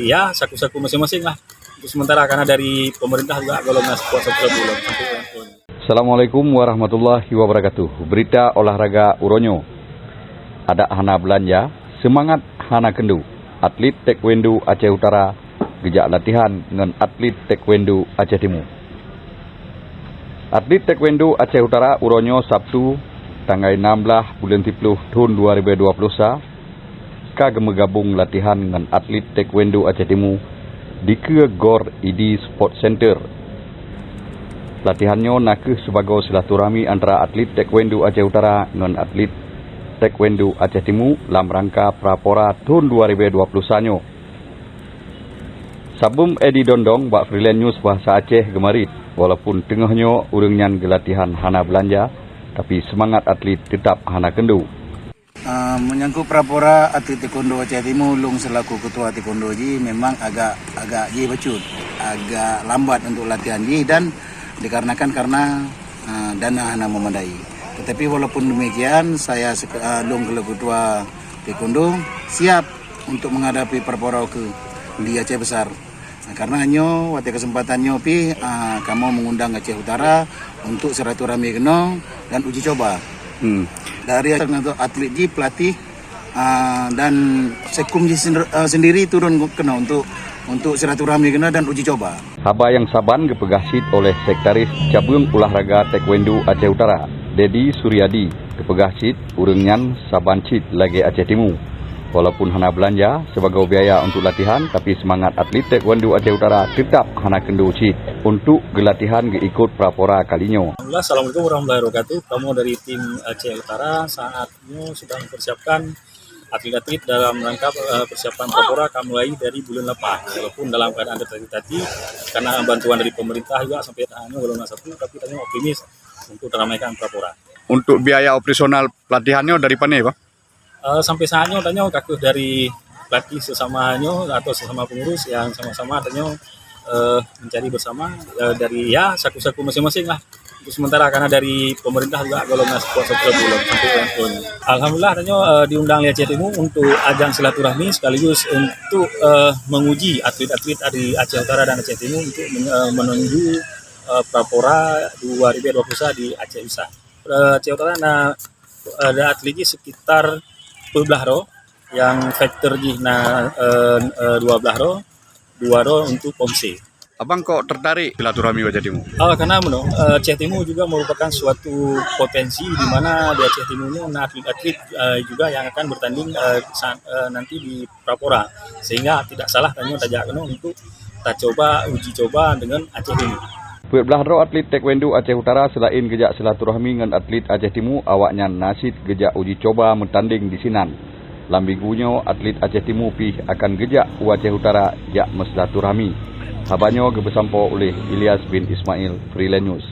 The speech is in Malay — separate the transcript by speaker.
Speaker 1: dari ya saku-saku masing-masing lah untuk sementara, karena dari pemerintah juga golongan kuasa belum sampai.
Speaker 2: Assalamualaikum warahmatullahi wabarakatuh. Berita olahraga Uronyo. Ada hana belanja, semangat hana kendu. Atlet taekwondo Aceh Utara gejak latihan dengan atlet taekwondo Aceh Timur. Atlet taekwondo Aceh Utara Uronyo Sabtu tanggal 16 bulan 10 tahun 2020 gabung latihan dengan atlet taekwondo Aceh Timur di Gor ID Sport Center. Latihannya nak sebagai silaturahmi antara atlet taekwondo Aceh Utara dengan atlet taekwondo Aceh Timur dalam rangka prapora tahun 2020 sanyo. Sabum Edi Dondong bak freelance news bahasa Aceh gemarit, walaupun tengahnya urangnya gelatihan hana belanja, tapi semangat atlet tetap hana kendu.
Speaker 3: Menyangkut prapora atlet taekwondo Aceh Timur, Long selaku ketua taekwondo ji memang agak ji bacut, agak lambat untuk latihan ji, dan dikarenakan karena dana hana memadai. Tetapi walaupun demikian, saya Long selaku ketua taekwondo siap untuk menghadapi prapora ke di Aceh Besar. Karena hanya waktu kesempatannya kamu mengundang Aceh Utara untuk silaturahmi kena dan uji coba. Dari atlet ji pelatih dan sekum ji sendiri turun kena untuk silaturahmi kena dan uji coba.
Speaker 2: Haba yang saban kepegasit oleh Sekretaris Cabang Olahraga Taekwondo Aceh Utara, Dedi Suryadi, kepegasit urangnya saban cit lagi Aceh Timur. Walaupun hana belanja sebagai biaya untuk latihan, tapi semangat atlet taekwondo Aceh Utara tetap hana kendu cit untuk gelatihan ikut prapora kalinya.
Speaker 1: Assalamualaikum warahmatullahi wabarakatuh. Kamu dari tim Aceh Utara saatnya sudah mempersiapkan atlet-atlet dalam rangka persiapan prapora kamu mulai dari bulan lepas. Walaupun dalam keadaan tertati karena bantuan dari pemerintah juga sampai hanya belum satu, tapi kami optimis untuk meramaikan prapora.
Speaker 4: Untuk biaya operasional pelatihannya dari mana ya, Pak?
Speaker 1: Sampai saatnya tanya kaku dari pelatih sesamanya atau sesama pengurus yang sama-sama tanya mencari bersama dari ya saku-saku masing-masing lah untuk sementara, karena dari pemerintah juga golongan kuasa belum sampai. Alhamdulillah tanya diundang Aceh Timur untuk ajang silaturahmi sekaligus untuk menguji atlet-atlet dari Aceh Utara dan Aceh Timur untuk menuju prapora 2021 di Aceh Besar. Aceh Utara ada atletnya sekitar 12 ro, yang faktor di 12 ro, 2 ro untuk pomse.
Speaker 4: Abang kok tertarik silaturahmi Aceh Timur?
Speaker 1: Karena Aceh Timur juga merupakan suatu potensi di mana di Aceh Timur ini atlet-atlet juga yang akan bertanding nanti di prapora, sehingga tidak salah tanya tajak untuk kita coba uji coba dengan Aceh Timur.
Speaker 2: 12 ro atlet taekwondo Aceh Utara selain gejak silaturahmi dengan atlet Aceh Timur, awaknya nasid gejak uji coba mentanding di Sinan. Lambigunya atlet Aceh Timur akan gejak Aceh Utara jak silaturahmi. Habanyo gebesampo oleh Ilyas bin Ismail, Freelance News.